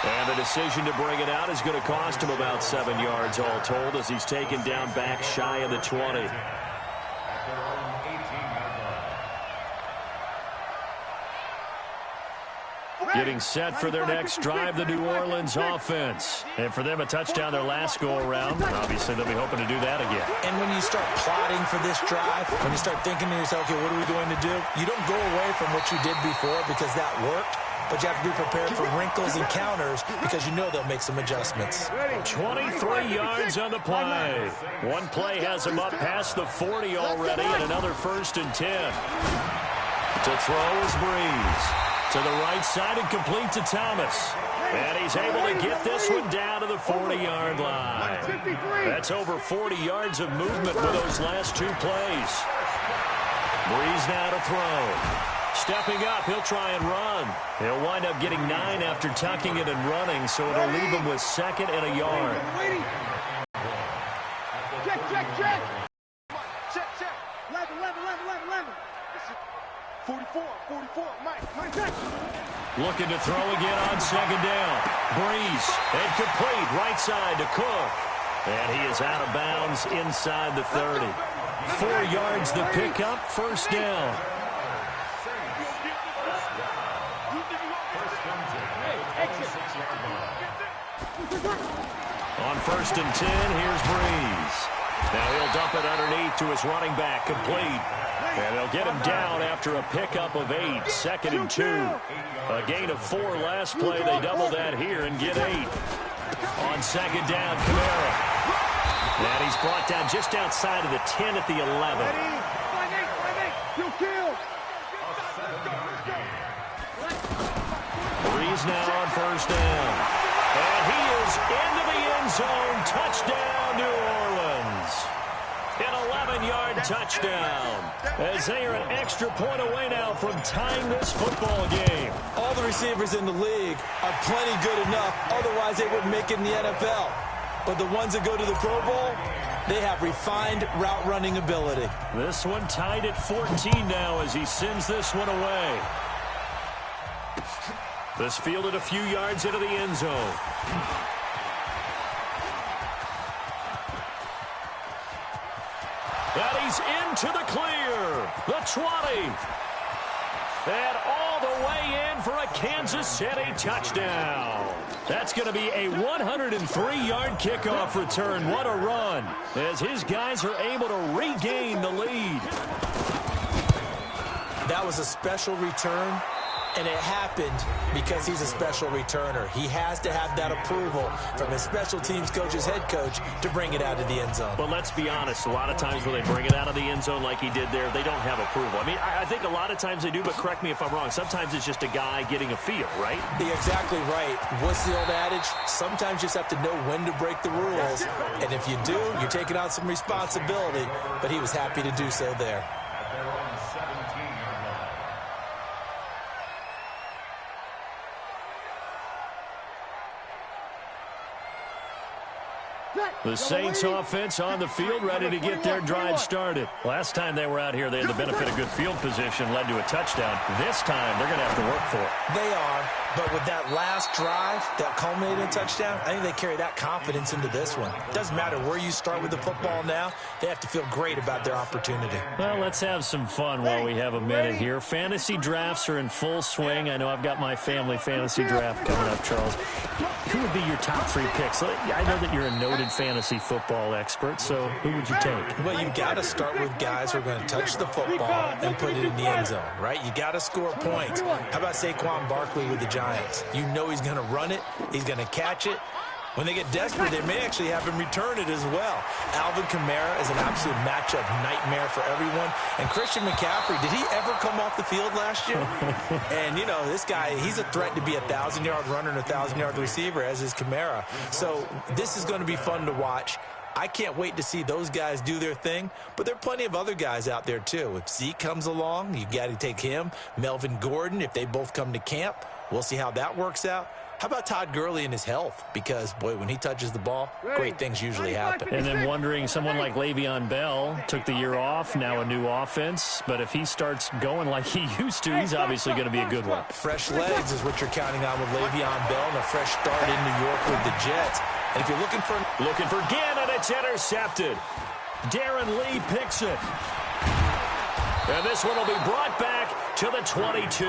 And the decision to bring it out is going to cost him about 7 yards all told as he's taken down back shy of the 20. Getting set for their next drive, the New Orleans offense. And for them, a touchdown their last go-around. Obviously, they'll be hoping to do that again. And when you start plotting for this drive, when you start thinking to yourself, okay, what are we going to do? You don't go away from what you did before because that worked. But you have to be prepared for wrinkles and counters because you know they'll make some adjustments. 23 yards on the play. One play has him up past the 40 already, and another 1st and 10. To throw is Breeze. To the right side and complete to Thomas. And he's able to get this one down to the 40-yard line. That's over 40 yards of movement with those last 2 plays. Breeze now to throw. Stepping up, he'll try and run. He'll wind up getting 9 after tucking it and running, so it'll leave him with 2nd and a yard. Check. Check. 11. 44, Mike, check. Looking to throw again on 2nd down. Breeze, and complete, right side to Cook. And he is out of bounds inside the 30. 4 yards the pickup, 1st down. On 1st and 10, here's Breeze. Now he'll dump it underneath to his running back, complete. And they'll get him down after a pickup of 8, 2nd and 2. A gain of 4 last play. They double that here and get 8. On 2nd down, Kamara. And he's brought down just outside of the 10 at the 11. Breeze now on 1st down. And he is into the end zone. Touchdown, New Orleans. An 11-yard touchdown. As they are an extra point away now from tying this football game. All the receivers in the league are plenty good enough. Otherwise, they wouldn't make it in the NFL. But the ones that go to the Pro Bowl, they have refined route running ability. This one tied at 14 now as he sends this one away. This fielded a few yards into the end zone. And he's into the clear. The 20. And all the way in for a Kansas City touchdown. That's going to be a 103-yard kickoff return. What a run as his guys are able to regain the lead. That was a special return. And it happened because he's a special returner. He has to have that approval from his special teams coach's head coach to bring it out of the end zone. But let's be honest, a lot of times when they bring it out of the end zone like he did there, they don't have approval. I mean, I think a lot of times they do, but correct me if I'm wrong. Sometimes it's just a guy getting a feel, right? You're exactly right. What's the old adage? Sometimes you just have to know when to break the rules. And if you do, you're taking on some responsibility. But he was happy to do so there. The Saints offense on the field, ready to get their drive started. Last time they were out here, they had the benefit of good field position, led to a touchdown. This time, they're going to have to work for it. They are, but with that last drive that culminated in a touchdown, I think they carry that confidence into this one. It doesn't matter where you start with the football now. They have to feel great about their opportunity. Well, let's have some fun while we have a minute here. Fantasy drafts are in full swing. I know I've got my family fantasy draft coming up, Charles. Who would be your top 3 picks? I know that you're a noted fantasy football expert, so who would you take? Well, you've got to start with guys who are going to touch the football and put it in the end zone, right? You got to score points. How about Saquon Barkley with the Giants? You know he's going to run it. He's going to catch it. When they get desperate, they may actually have him return it as well. Alvin Kamara is an absolute matchup nightmare for everyone. And Christian McCaffrey, did he ever come off the field last year? And, you know, this guy, he's a threat to be a 1,000-yard runner and a 1,000-yard receiver, as is Kamara. So this is going to be fun to watch. I can't wait to see those guys do their thing, but there are plenty of other guys out there, too. If Zeke comes along, you got to take him. Melvin Gordon, if they both come to camp, we'll see how that works out. How about Todd Gurley and his health? Because, boy, when he touches the ball, great things usually happen. And then wondering, someone like Le'Veon Bell took the year off, now a new offense. But if he starts going like he used to, he's obviously going to be a good one. Fresh legs is what you're counting on with Le'Veon Bell and a fresh start in New York with the Jets. And if you're looking for Gann, and it's intercepted. Darren Lee picks it. And this one will be brought back to the 22.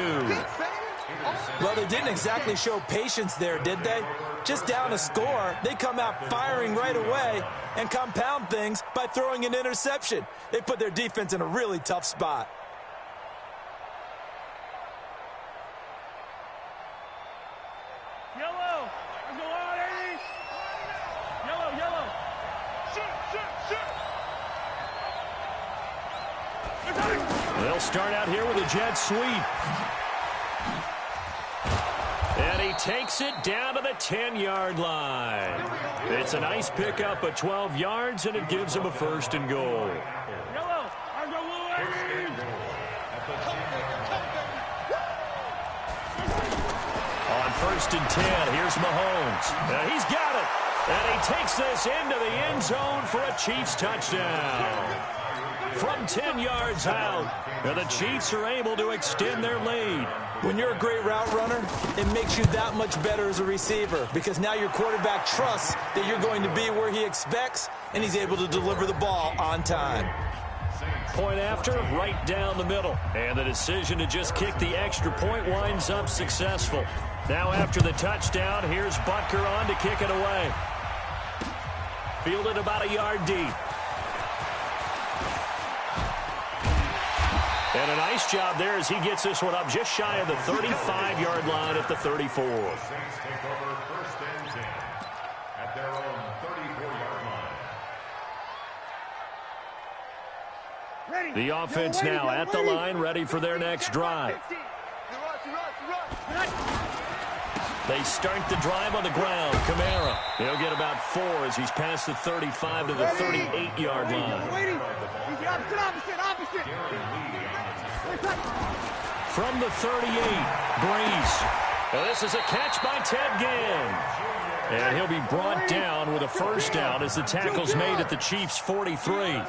Well, they didn't exactly show patience there, did they? Just down a score, they come out firing right away and compound things by throwing an interception. They put their defense in a really tough spot. Yellow. Let's go on, ladies. Yellow, yellow. Shoot. They'll start out here with a jet sweep. And he takes it down to the 10-yard line. It's a nice pickup of 12 yards, and it gives him a 1st and goal. Yellow. Let's go, ladies. On 1st and 10, here's Mahomes. And he's got it. And he takes this into the end zone for a Chiefs touchdown. From 10 yards out, and the Chiefs are able to extend their lead. When you're a great route runner, it makes you that much better as a receiver because now your quarterback trusts that you're going to be where he expects, and he's able to deliver the ball on time. Point after, right down the middle. And the decision to just kick the extra point winds up successful. Now after the touchdown, here's Butker on to kick it away. Fielded about a yard deep. And a nice job there as he gets this one up just shy of the 35-yard line at the 34. Saints take over 1st and 10 at their own 34-yard line. The offense now at the line, ready for their next drive. They start the drive on the ground. Kamara, he'll get about 4 as he's past the 35 to the 38-yard line. Opposite. From the 38, Breeze. Now this is a catch by Ted Ginn. And he'll be brought down with a 1st down as the tackle's made at the Chiefs' 43.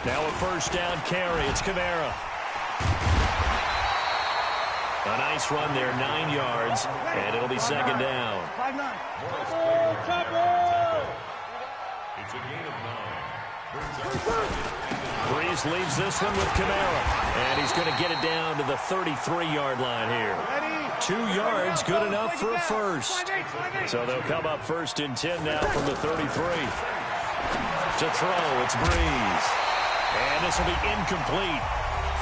Now a 1st down carry. It's Kamara. A nice run there, 9 yards, and it'll be 2nd down. It's a gain of 9. Breeze leaves this one with Kamara, and he's going to get it down to the 33-yard line here. 2 yards, good enough for a 1st. So they'll come up 1st and 10 now from the 33. To throw, it's Breeze. And this will be incomplete.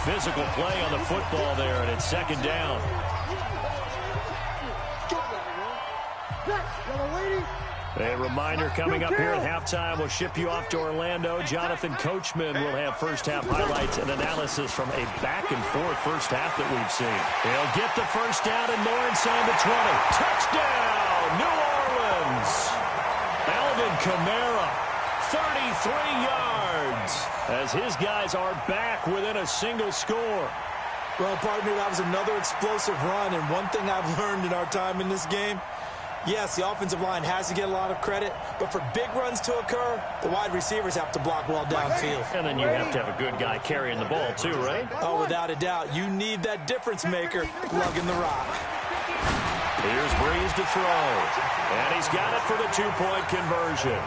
Physical play on the football there, and it's 2nd down. A reminder coming up here at halftime. We'll ship you off to Orlando. Jonathan Coachman will have first-half highlights and analysis from a back-and-forth first half that we've seen. He'll get the 1st down, and Lawrence on the 20. Touchdown, New Orleans. Alvin Kamara, 33 yards, as his guys are back within a single score. Well, partner, that was another explosive run, and one thing I've learned in our time in this game, yes, the offensive line has to get a lot of credit, but for big runs to occur, the wide receivers have to block well downfield. And then you have to have a good guy carrying the ball too, right? Oh, without a doubt. You need that difference maker lugging the rock. Here's Breeze to throw, and he's got it for the 2-point conversion.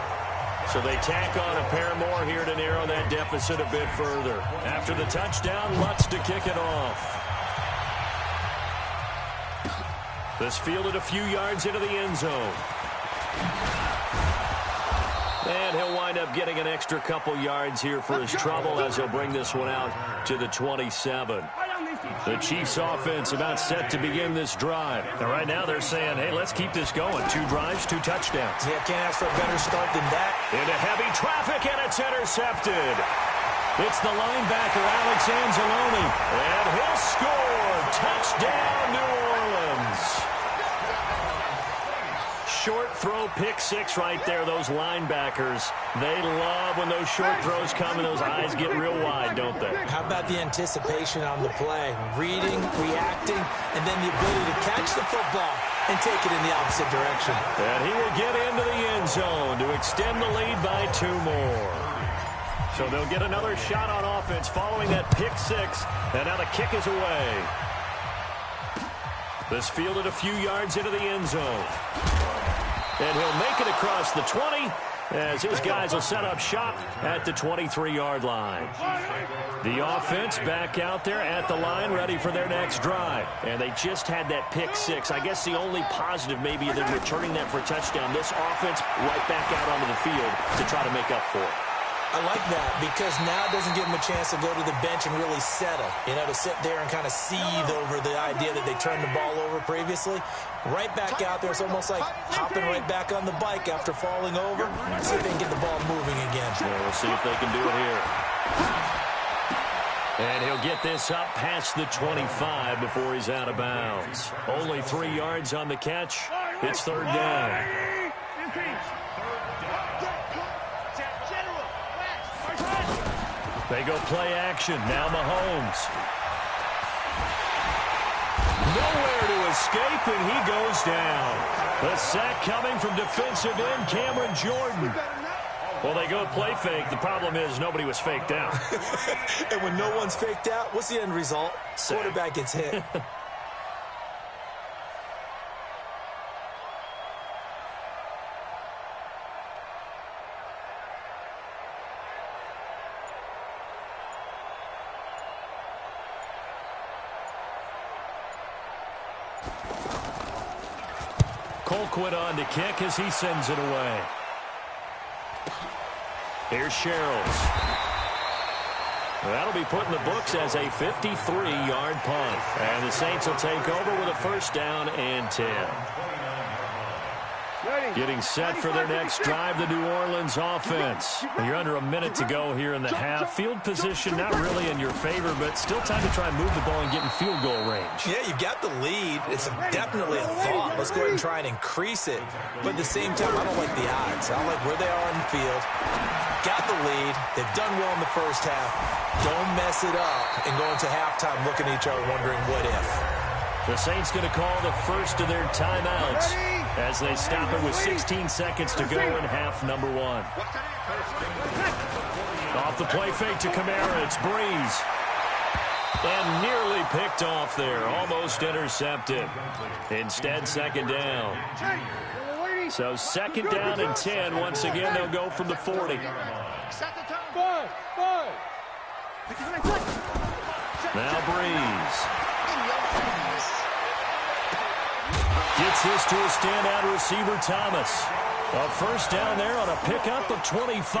So they tack on a pair more here to narrow that deficit a bit further. After the touchdown, Lutz to kick it off. This fielded a few yards into the end zone. And he'll wind up getting an extra couple yards here for his trouble as he'll bring this one out to the 27. The Chiefs offense about set to begin this drive. And right now they're saying, hey, let's keep this going. 2 drives, 2 touchdowns. Yeah, can't ask for a better start than that. Into heavy traffic, and it's intercepted. It's the linebacker, Alex Anzalone. And he'll score. Touchdown, New Orleans. Short throw, pick 6 right there. Those linebackers, they love when those short throws come and those eyes get real wide, don't they? How about the anticipation on the play? Reading, reacting, and then the ability to catch the football and take it in the opposite direction. And he will get into the end zone to extend the lead by 2 more. So they'll get another shot on offense following that pick 6, and now the kick is away. This fielded a few yards into the end zone. And he'll make it across the 20, as his guys will set up shop at the 23-yard line. The offense back out there at the line, ready for their next drive. And they just had that pick six. I guess the only positive maybe than returning that for a touchdown. This offense right back out onto the field to try to make up for it. I like that because now it doesn't give them a chance to go to the bench and really settle, to sit there and kind of seethe over the idea that they turned the ball over previously. Right back out there, it's almost like hopping right back on the bike after falling over. See if they can get the ball moving again. Well, we'll see if they can do it here. And he'll get this up past the 25 before he's out of bounds. Only 3 yards on the catch. It's third down. They go play action. Now Mahomes. Nowhere to escape, and he goes down. The sack coming from defensive end Cameron Jordan. Well, they go play fake. The problem is nobody was faked out. And when no one's faked out, what's the end result? Quarterback gets hit. Colquitt on to kick as he sends it away. Here's Sherrills. That'll be put in the books as a 53-yard punt. And the Saints will take over with a first down and 10. Getting set for their next drive, the New Orleans offense. You're under a minute to go here in the half. Field position not really in your favor, but still time to try and move the ball and get in field goal range. Yeah, you've got the lead. It's definitely a thought. Let's go ahead and try and increase it. But at the same time, I don't like the odds. I don't like where they are on the field. Got the lead. They've done well in the first half. Don't mess it up and go into halftime looking at each other wondering what if. The Saints going to call the first of their timeouts as they stop it with 16 seconds to go in half number one. Off the play fake to Kamara, it's Breeze. And nearly picked off there, almost intercepted. Instead, second down. So second down and 10. Once again, they'll go from the 40. Now Breeze. Gets this to a standout receiver, Thomas. A first down there on a pickup of 25.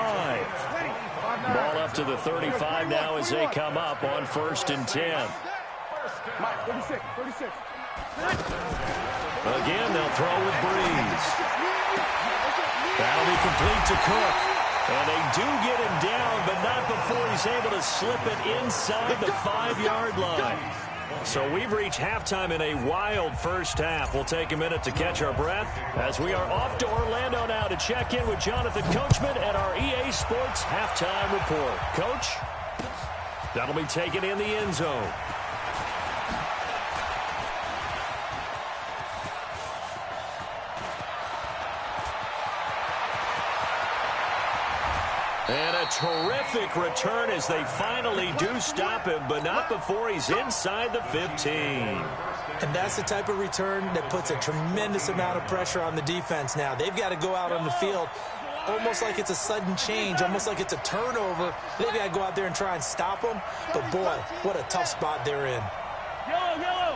Ball up to the 35 now as they come up on first and 10. Again, they'll throw with Breeze. That'll be complete to Cook. And they do get him down, but not before he's able to slip it inside the 5-yard line. So we've reached halftime in a wild first half. We'll take a minute to catch our breath as we are off to Orlando now to check in with Jonathan Coachman at our EA Sports Halftime Report. Coach, that'll be taken in the end zone. And a terrific return as they finally do stop him, but not before he's inside the 15. And that's the type of return that puts a tremendous amount of pressure on the defense now. They've got to go out on the field almost like it's a sudden change, almost like it's a turnover. They've got to go out there and try and stop them. But, boy, what a tough spot they're in. Yellow.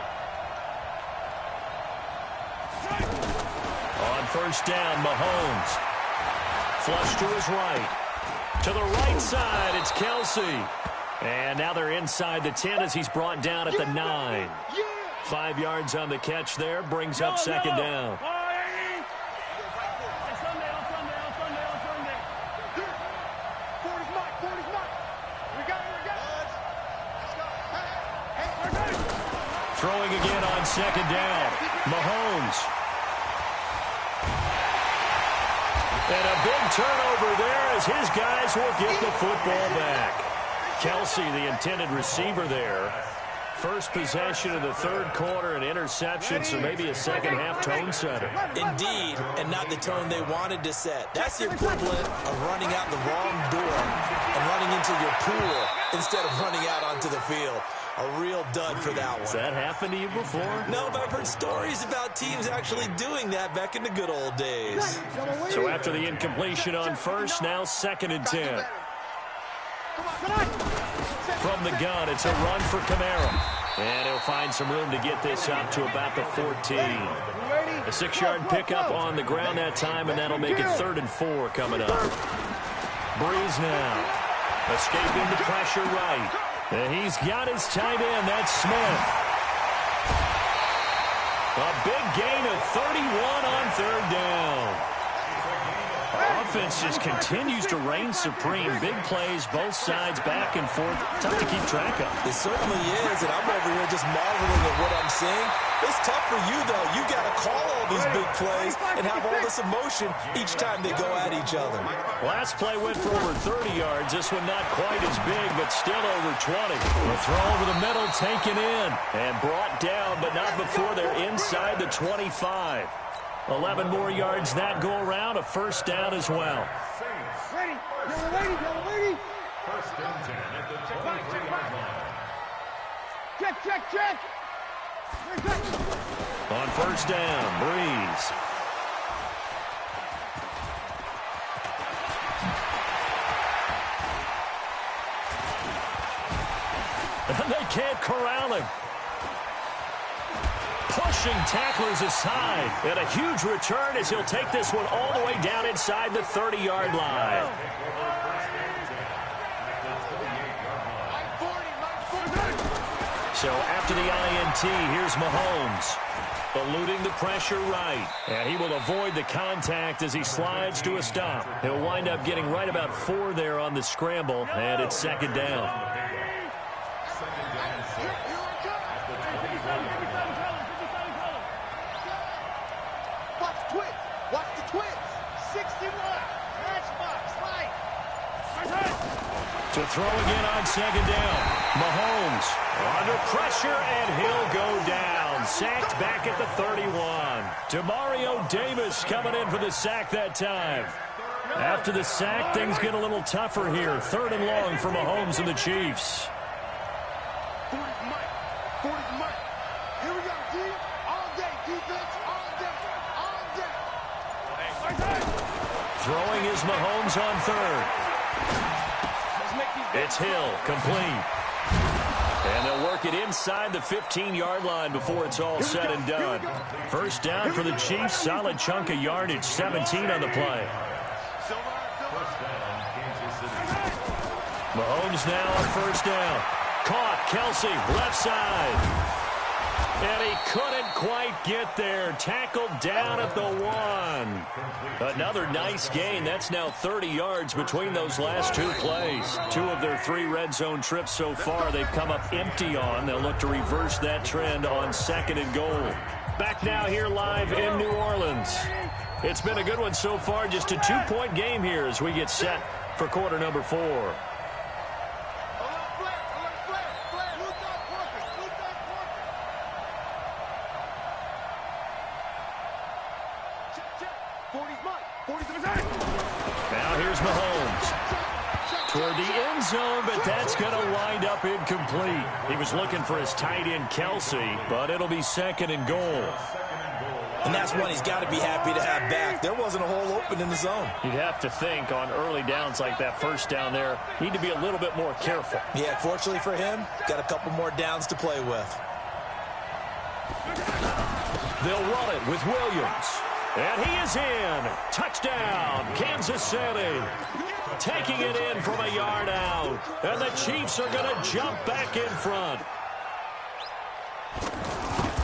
On first down, Mahomes. Flush to his right. To the right side, it's Kelsey. And now they're inside the 10 as he's brought down at the 9. 5 yards on the catch there, brings up second down. Throwing again on second down, Mahomes. And a big turnover there as his guys will get the football back. Kelsey, the intended receiver there. First possession of the third quarter, an interception, so maybe a second-half tone setter. Indeed, and not the tone they wanted to set. That's the equivalent of running out the wrong door and running into your pool instead of running out onto the field. A real dud for that one. Has that happened to you before? No, but I've heard stories about teams actually doing that back in the good old days. So after the incompletion on first, now 2nd and 10. From the gun, it's a run for Kamara. And he'll find some room to get this up to about the 14. A 6-yard pickup on the ground that time, and that'll make it 3rd and 4 coming up. Breeze now. Escaping the pressure right. And he's got his tight end. That's Smith. A big gain of 31 on 3rd down. Offense just continues to reign supreme. Big plays, both sides, back and forth. Tough to keep track of. It certainly is, and I'm over here just marveling at what I'm seeing. It's tough for you, though. You got to call all these big plays and have all this emotion each time they go at each other. Last play went for over 30 yards. This one not quite as big, but still over 20. The throw over the middle, taken in, and brought down, but not before they're inside the 25. 11 more yards that go around, a 1st down as well. Ready, ready. 1st and 10 at the 23-yard line. Check. On 1st down, Breeze. And they can't corral him. Pushing tacklers aside. And a huge return as he'll take this one all the way down inside the 30-yard line. So after the INT, here's Mahomes. Eluding the pressure right. And he will avoid the contact as he slides to a stop. He'll wind up getting right about 4 there on the scramble. And it's 2nd down. Watch the twins. 61. Matchbox. Right. To throw again on 2nd down. Mahomes under pressure, and he'll go down. Sacked back at the 31. Demario Davis coming in for the sack that time. After the sack, things get a little tougher here. 3rd and long for Mahomes and the Chiefs. 40's Mike. Here we go, D. All day, defense. All day. Throwing is Mahomes on 3rd. It's Hill, complete. And they'll work it inside the 15-yard line before it's all said and done. 1st down for the Chiefs. Solid chunk of yardage, 17 on the play. Mahomes now on 1st down. Caught, Kelsey, left side. And he couldn't quite get there. Tackled down at the 1. Another nice gain. That's now 30 yards between those last 2 plays. 2 of their 3 red zone trips so far they've come up empty on. They'll look to reverse that trend on 2nd and goal. Back now here live in New Orleans. It's been a good one so far. Just a 2-point game here as we get set for quarter number 4. Now here's Mahomes. Toward the end zone, but that's going to wind up incomplete. He was looking for his tight end, Kelsey, but it'll be 2nd and goal. And that's one he's got to be happy to have back. There wasn't a hole open in the zone. You'd have to think on early downs like that 1st down there, need to be a little bit more careful. Yeah, fortunately for him, got a couple more downs to play with. They'll run it with Williams. And he is in. Touchdown, Kansas City. Taking it in from a yard out. And the Chiefs are going to jump back in front.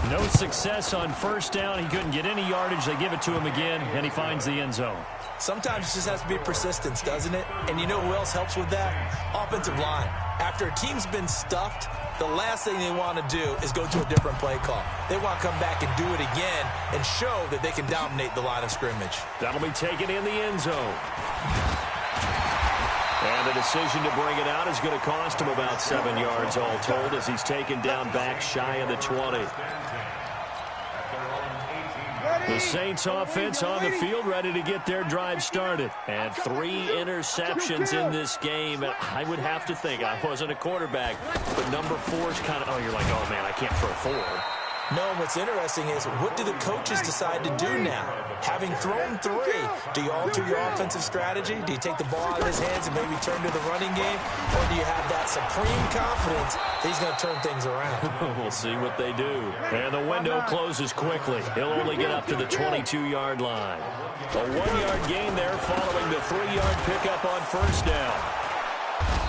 No success on 1st down. He couldn't get any yardage. They give it to him again, and he finds the end zone. Sometimes it just has to be persistence, doesn't it? And you know who else helps with that? Offensive line. After a team's been stuffed, the last thing they want to do is go to a different play call. They want to come back and do it again and show that they can dominate the line of scrimmage. That'll be taken in the end zone. And the decision to bring it out is going to cost him about 7 yards all told as he's taken down back shy of the 20. The Saints offense on the field, ready to get their drive started. And 3 interceptions in this game. I would have to think, I wasn't a quarterback, but number 4 is kind of, you're like, oh, man, I can't throw 4. No, what's interesting is, what do the coaches decide to do now? Having thrown 3, do you alter your offensive strategy? Do you take the ball out of his hands and maybe turn to the running game? Or do you have that supreme confidence that he's going to turn things around? We'll see what they do. And the window closes quickly. He'll only get up to the 22-yard line. A 1-yard gain there following the 3-yard pickup on first down.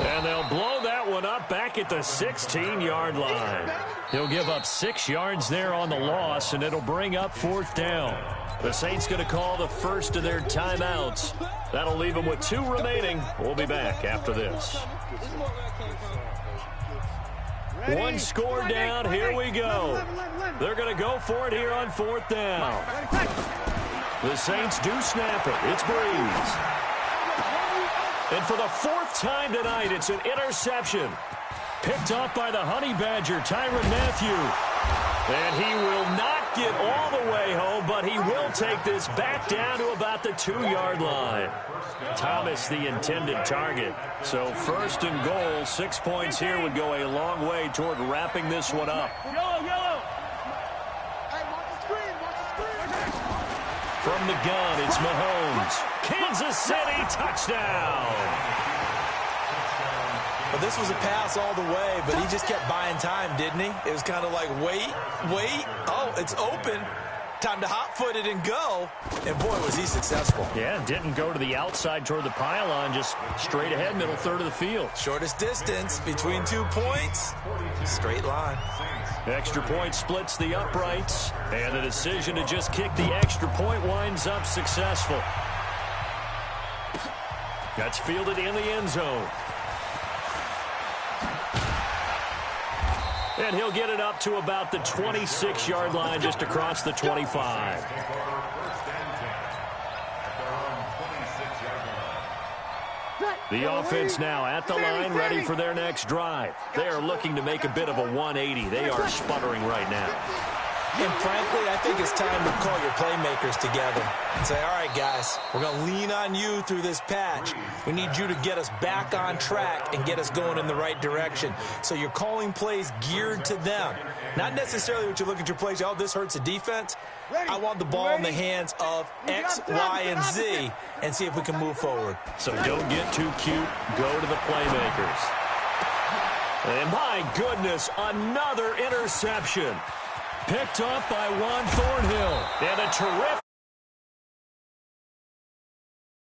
And they'll blow that one up back at the 16-yard line. He'll give up 6 yards there on the loss, and it'll bring up 4th down. The Saints going to call the first of their timeouts. That'll leave them with 2 remaining. We'll be back after this. 1 score down. Here we go. They're going to go for it here on 4th down. The Saints do snap it. It's Breeze. And for the 4th time tonight, it's an interception. Picked off by the Honey Badger, Tyrann Mathieu. And he will not get all the way home, but he will take this back down to about the 2-yard line. Thomas, the intended target. So 1st and goal, 6 points here would go a long way toward wrapping this one up. From the gun, it's Mahomes. Kansas City touchdown. Well, this was a pass all the way, but he just kept buying time, didn't he? It was kind of like, wait. Oh, it's open. Time to hot-foot it and go. And, boy, was he successful. Yeah, didn't go to the outside toward the pylon, just straight ahead, middle third of the field. Shortest distance between 2 points. Straight line. Extra point splits the uprights, and the decision to just kick the extra point winds up successful. That's fielded in the end zone. And he'll get it up to about the 26-yard line, just across the 25. The offense now at the line, ready for their next drive. They are looking to make a bit of a 180. They are sputtering right now. And frankly, I think it's time to call your playmakers together and say, all right, guys, we're going to lean on you through this patch. We need you to get us back on track and get us going in the right direction. So you're calling plays geared to them. Not necessarily what you look at your plays, oh, this hurts the defense. I want the ball in the hands of X, Y, and Z and see if we can move forward. So don't get too cute. Go to the playmakers. And my goodness, another interception. Picked off by Juan Thornhill. And a terrific